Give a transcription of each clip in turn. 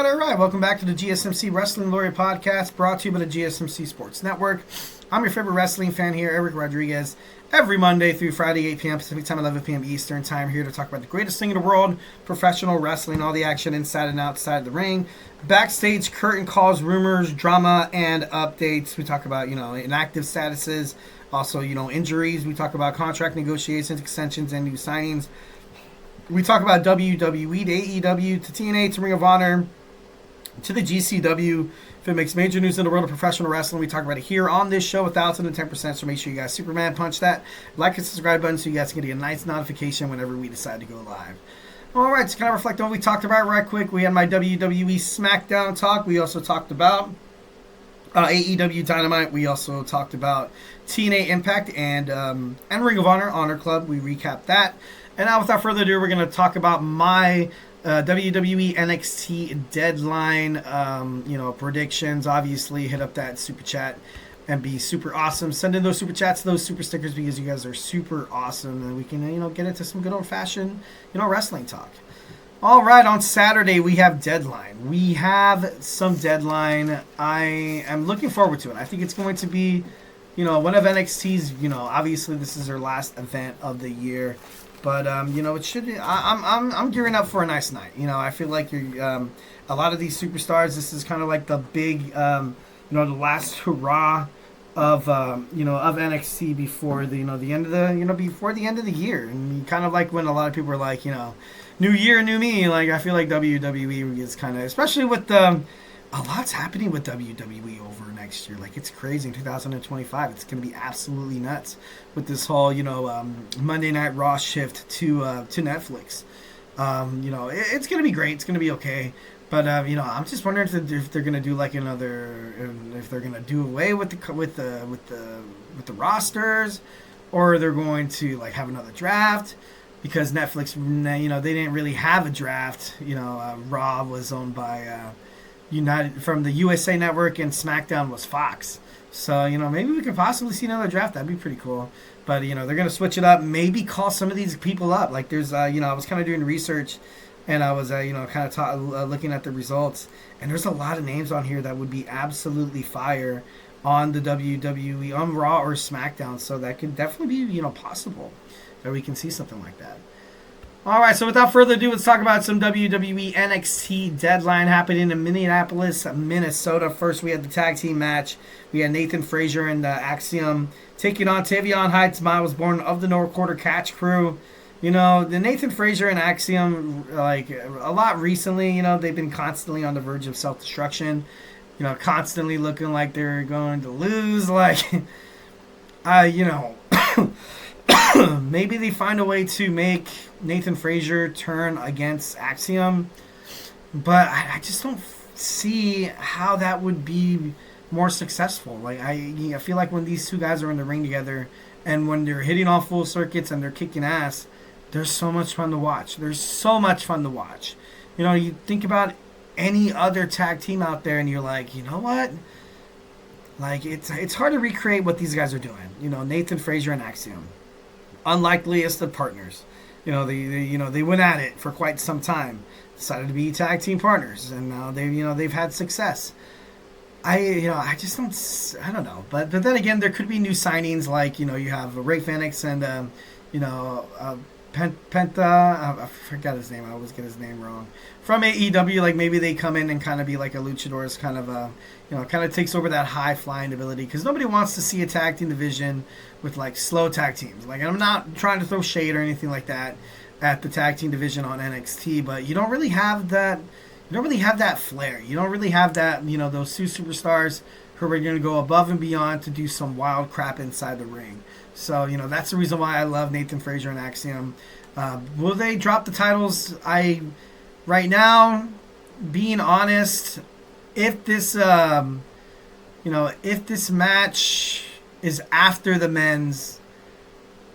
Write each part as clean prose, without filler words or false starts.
right. Welcome back to the GSMC Wrestling Laureate Podcast, brought to you by the GSMC Sports Network. I'm your favorite wrestling fan here, Eric Rodriguez. Every Monday through Friday, 8 p.m. Pacific Time, 11 p.m. Eastern Time, here to talk about the greatest thing in the world, professional wrestling, all the action inside and outside the ring, backstage curtain calls, rumors, drama, and updates. We talk about, inactive statuses, also, injuries. We talk about contract negotiations, extensions, and new signings. We talk about WWE to AEW to TNA to Ring of Honor to the GCW. If it makes major news in the world of professional wrestling, we talk about it here on this show, 1,010%. So make sure you guys Superman punch that like and subscribe button so you guys can get a nice notification whenever we decide to go live. All right, so kind of reflect on what we talked about right quick. We had my WWE SmackDown talk. We also talked about AEW Dynamite. We also talked about TNA Impact and Ring of Honor Club. We recapped that. And now, without further ado, we're going to talk about my WWE NXT Deadline, predictions. Obviously, hit up that super chat and be super awesome. Send in those super chats, those super stickers, because you guys are super awesome, and we can, get into some good old-fashioned, wrestling talk. All right, on Saturday, we have Deadline. We have some Deadline. I am looking forward to it. I think it's going to be, one of NXT's, obviously this is their last event of the year. But it should. I'm gearing up for a nice night. I feel like you're a lot of these superstars. This is kind of like the big, the last hurrah of of NXT before the the end of the before the end of the year. And kind of like when a lot of people are like, new year, new me. Like I feel like WWE is kind of, especially with a lot's happening with WWE over next year. Like, it's crazy. In 2025, it's going to be absolutely nuts with this whole, Monday Night Raw shift to Netflix. It's going to be great. It's going to be okay. But, I'm just wondering if they're going to do like another, if they're going to do away with the rosters, or they're going to like have another draft, because Netflix, they didn't really have a draft. Raw was owned by United from the USA Network, and SmackDown was Fox. So, maybe we could possibly see another draft. That'd be pretty cool. But, they're going to switch it up. Maybe call some of these people up. Like, there's, I was kind of doing research, and I was, kind of looking at the results. And there's a lot of names on here that would be absolutely fire on the WWE, on Raw or SmackDown. So that could definitely be, possible that we can see something like that. All right, so without further ado, let's talk about some WWE NXT Deadline happening in Minneapolis, Minnesota. First, we had the tag team match. We had Nathan Frazier and Axiom taking on Tavion Heights, Myles, Borne of the North Quarter Catch Crew. The Nathan Frazier and Axiom, like, a lot recently, they've been constantly on the verge of self-destruction. Constantly looking like they're going to lose. Like, maybe they find a way to make Nathan Frazier turn against Axiom, but I just don't see how that would be more successful. Like I feel like when these two guys are in the ring together, and when they're hitting all full circuits and they're kicking ass, there's so much fun to watch. You think about any other tag team out there, and you're like, you know what? Like it's hard to recreate what these guys are doing. Nathan Frazier and Axiom. Unlikeliest of partners. They went at it for quite some time. Decided to be tag team partners, and now they've had success. I don't know. But then again, there could be new signings, like you have Ray Phoenix and Penta. I forgot his name. I always get his name wrong. From AEW, like maybe they come in and kind of be like a luchador's kind of kind of takes over that high flying ability, because nobody wants to see a tag team division with like slow tag teams. Like, I'm not trying to throw shade or anything like that at the tag team division on NXT, but you don't really have that. You don't really have that flair. You don't really have that. Those two superstars who are going to go above and beyond to do some wild crap inside the ring. So that's the reason why I love Nathan Frazier and Axiom. Will they drop the titles? Right now, being honest, if this match is after the men's,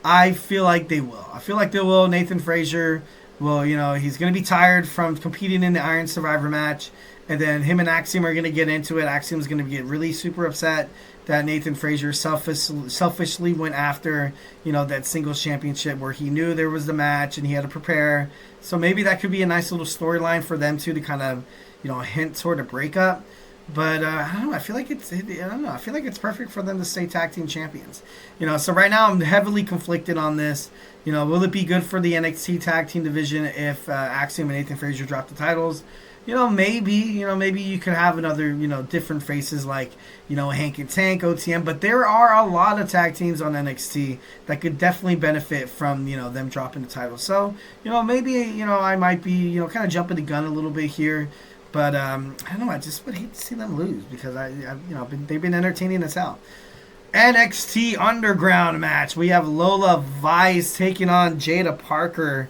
I feel like they will. Nathan Frazier will, he's going to be tired from competing in the Iron Survivor match, and then him and Axiom are going to get into it. Axiom's going to get really super upset that Nathan Frazier selfishly went after, that singles championship where he knew there was the match and he had to prepare. So maybe that could be a nice little storyline for them two to kind of, a hint toward a breakup. But I don't know. I feel like I feel like it's perfect for them to stay tag team champions. So right now I'm heavily conflicted on this. Will it be good for the NXT tag team division if Axiom and Nathan Frazier drop the titles? Maybe you could have another, different faces like, Hank and Tank, OTM. But there are a lot of tag teams on NXT that could definitely benefit from, them dropping the titles. So, maybe, I might be, kind of jumping the gun a little bit here. But I don't know. I just would hate to see them lose because they've been entertaining us out. NXT Underground match. We have Lola Vice taking on Jada Parker.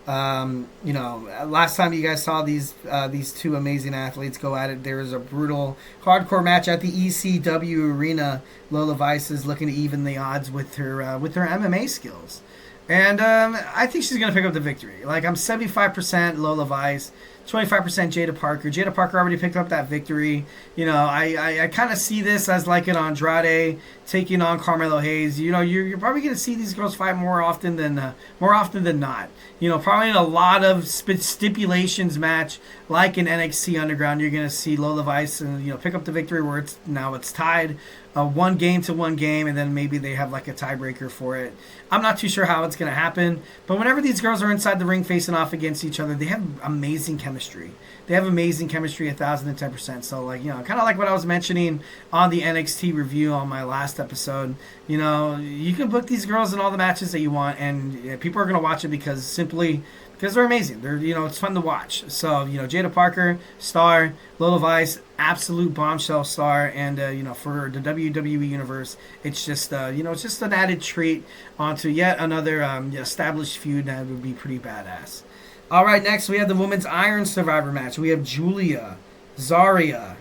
Last time you guys saw these two amazing athletes go at it, there was a brutal hardcore match at the ECW arena. Lola Vice is looking to even the odds with her MMA skills, and I think she's gonna pick up the victory. Like, I'm 75% Lola Vice, 25% Jada Parker. Jada Parker already picked up that victory. I kind of see this as like an Andrade taking on Carmelo Hayes. You're probably going to see these girls fight more often than not. Probably in a lot of stipulations match like in NXT Underground, you're going to see Lola Vice and pick up the victory where it's tied. One game to one game, and then maybe they have like a tiebreaker for it. I'm not too sure how it's going to happen, but whenever these girls are inside the ring facing off against each other, they have amazing chemistry. They have amazing chemistry, 1,010%. So, kind of like what I was mentioning on the NXT review on my last episode, you can book these girls in all the matches that you want, and people are going to watch it because they're amazing. They're, it's fun to watch. So, Jada Parker, star. Lola Vice, absolute bombshell star. And, for the WWE Universe, it's just, it's just an added treat onto yet another established feud that would be pretty badass. All right, next we have the Women's Iron Survivor match. We have Gulia, Zaria,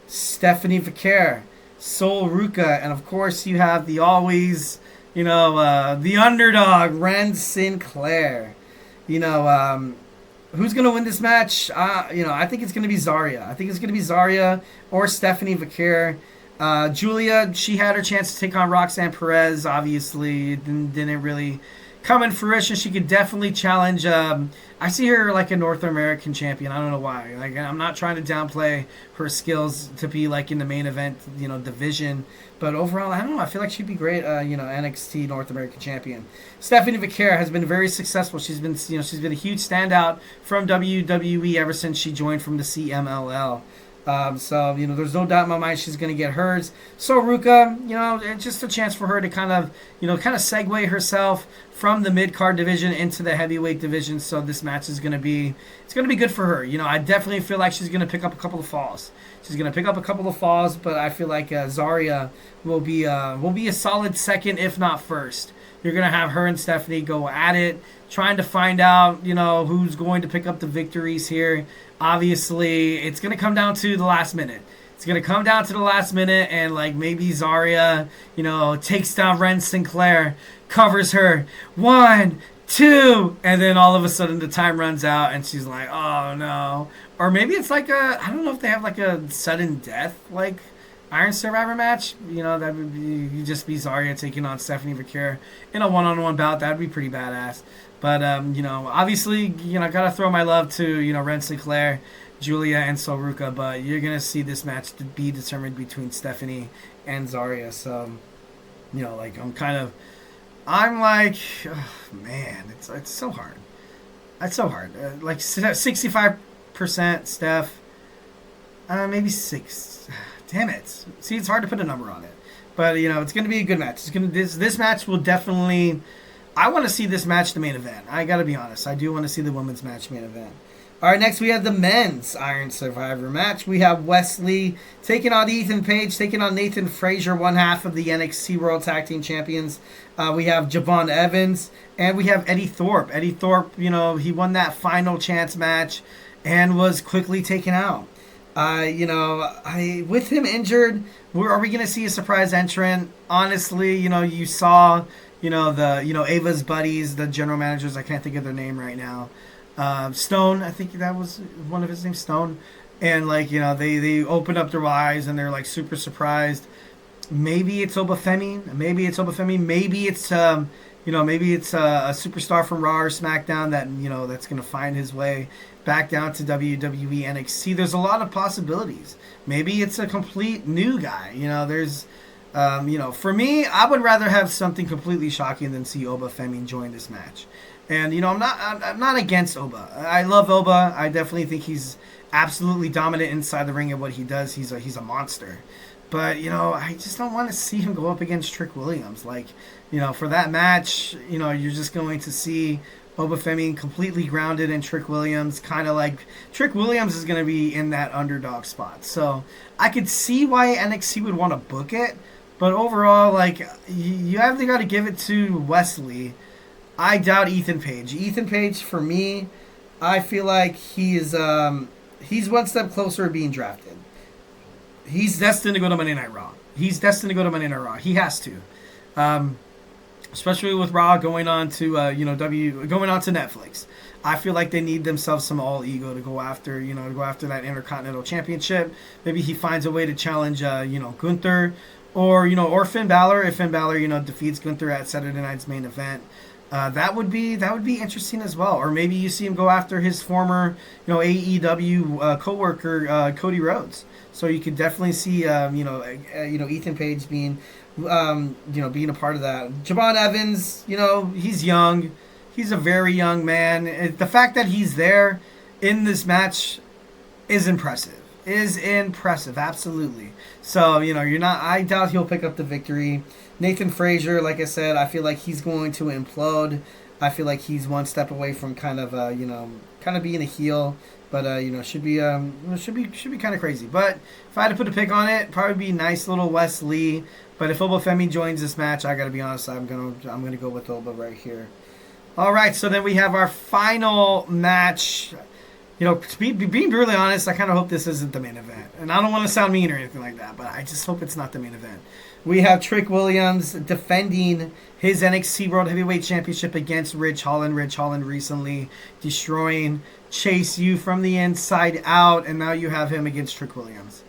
Stephanie Vaquer, Sol Ruca, and, of course, you have the always, the underdog, Wren Sinclair. Who's going to win this match? I think it's going to be Zaria. I think it's going to be Zaria or Stephanie Vaquer. Gulia, she had her chance to take on Roxanne Perez. Obviously, didn't really come in fruition. She could definitely challenge. I see her like a North American champion. I don't know why. I'm not trying to downplay her skills to be like in the main event, division. But overall, I don't know. I feel like she'd be great. NXT North American champion. Stephanie Vaquer has been very successful. She's been a huge standout from WWE ever since she joined from the CMLL. So there's no doubt in my mind she's going to get hers. Sol Ruca, just a chance for her to kind of segue herself from the mid-card division into the heavyweight division. So this match is going to be good for her. I definitely feel like she's going to pick up a couple of falls. But I feel like Zaria will be a solid second, if not first. You're going to have her and Stephanie go at it, trying to find out, who's going to pick up the victories here. Obviously, it's going to come down to the last minute. And, maybe Zaria, takes down Wren Sinclair, covers her. 1, 2, and then all of a sudden the time runs out, and she's like, oh, no. Or maybe it's I don't know if they have, a sudden death, Iron Survivor match. That would be, just be Zaria taking on Stephanie Vaquer in a one-on-one bout. That would be pretty badass. But, obviously, got to throw my love to, Wren Sinclair, Gulia, and Sol Ruca. But you're going to see this match to be determined between Stephanie and Zaria. So, I'm like, oh, man, it's so hard. It's so hard. 65% Steph, maybe 6. Damn it. See, it's hard to put a number on it. But, it's going to be a good match. This match will definitely... I want to see this match the main event. I got to be honest. I do want to see the women's match main event. All right, next we have the men's Iron Survivor match. We have Wesley taking on Ethan Page, taking on Nathan Frazier, one half of the NXT World Tag Team Champions. We have Javon Evans, and we have Eddie Thorpe. Eddie Thorpe, he won that final chance match and was quickly taken out. With him injured, are we going to see a surprise entrant? Honestly, you saw... Ava's buddies, the general managers, I can't think of their name right now. Stone, I think that was one of his names, Stone. And, they open up their eyes and they're, super surprised. Maybe it's Obafemi. Maybe it's maybe it's a superstar from Raw or SmackDown that, that's going to find his way back down to WWE NXT. There's a lot of possibilities. Maybe it's a complete new guy. There's, for me, I would rather have something completely shocking than see Oba Femi join this match. And I'm not against Oba. I love Oba. I definitely think he's absolutely dominant inside the ring at what he does. He's a monster. But I just don't want to see him go up against Trick Williams. For that match, you're just going to see Oba Femi completely grounded in Trick Williams, kind of like Trick Williams is going to be in that underdog spot. So I could see why NXT would want to book it, but overall, you either got to give it to Wesley. I doubt Ethan Page. Ethan Page, for me, I feel like he's one step closer to being drafted. He's destined to go to Monday Night Raw. He has to. Especially with Raw going on to going on to Netflix. I feel like they need themselves some all ego to go after that Intercontinental Championship. Maybe he finds a way to challenge Gunther or Finn Balor if Finn Balor defeats Gunther at Saturday night's main event. That would be interesting as well. Or maybe you see him go after his former AEW co-worker Cody Rhodes. So you could definitely see Ethan Page being being a part of that. Javon Evans, he's young. He's a very young man. The fact that he's there in this match is impressive. Absolutely. So, I doubt he'll pick up the victory. Nathan Frazier, like I said, I feel like he's going to implode. I feel like he's one step away from kind of being a heel. But should be kind of crazy. But if I had to put a pick on it, probably be nice little Wes Lee. But if Oba Femi joins this match, I gotta be honest, I'm gonna go with Oba right here. All right, so then we have our final match. To be being brutally honest, I kind of hope this isn't the main event, and I don't want to sound mean or anything like that, but I just hope it's not the main event. We have Trick Williams defending his NXT World Heavyweight Championship against Ridge Holland. Ridge Holland recently destroying Chase U from the inside out, and now you have him against Trick Williams.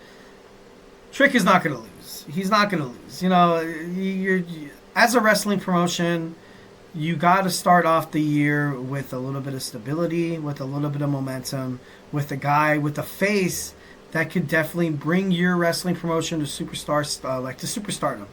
Trick is not going to lose. He's not going to lose. You're as a wrestling promotion, you got to start off the year with a little bit of stability, with a little bit of momentum, with a guy with a face that could definitely bring your wrestling promotion to superstardom,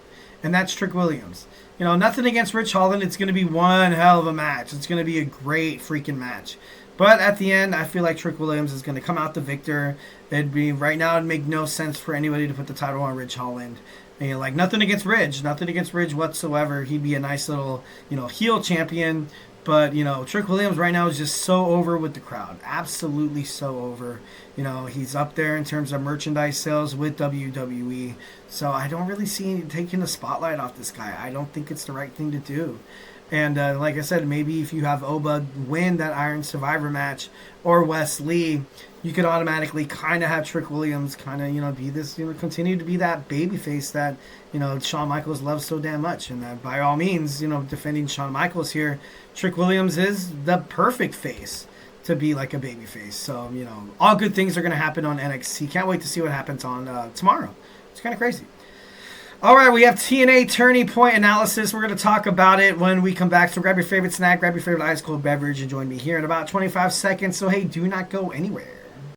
and that's Trick Williams. Nothing against Ridge Holland. It's going to be one hell of a match. It's going to be a great freaking match. But at the end, I feel like Trick Williams is going to come out the victor. Right now, it'd make no sense for anybody to put the title on Ridge Holland. Nothing against Ridge whatsoever. He'd be a nice little, heel champion. But, Trick Williams right now is just so over with the crowd. Absolutely so over. He's up there in terms of merchandise sales with WWE. So I don't really see him taking the spotlight off this guy. I don't think it's the right thing to do. And like I said, maybe if you have Oba win that Iron Survivor match or Wes Lee, you could automatically kind of have Trick Williams kind of, be this, continue to be that babyface that, Shawn Michaels loves so damn much. And that by all means, defending Shawn Michaels here, Trick Williams is the perfect face to be like a babyface. So, all good things are going to happen on NXT. Can't wait to see what happens on tomorrow. It's kind of crazy. All right, we have TNA Turning Point analysis. We're going to talk about it when we come back. So grab your favorite snack, grab your favorite ice cold beverage, and join me here in about 25 seconds. So, hey, do not go anywhere.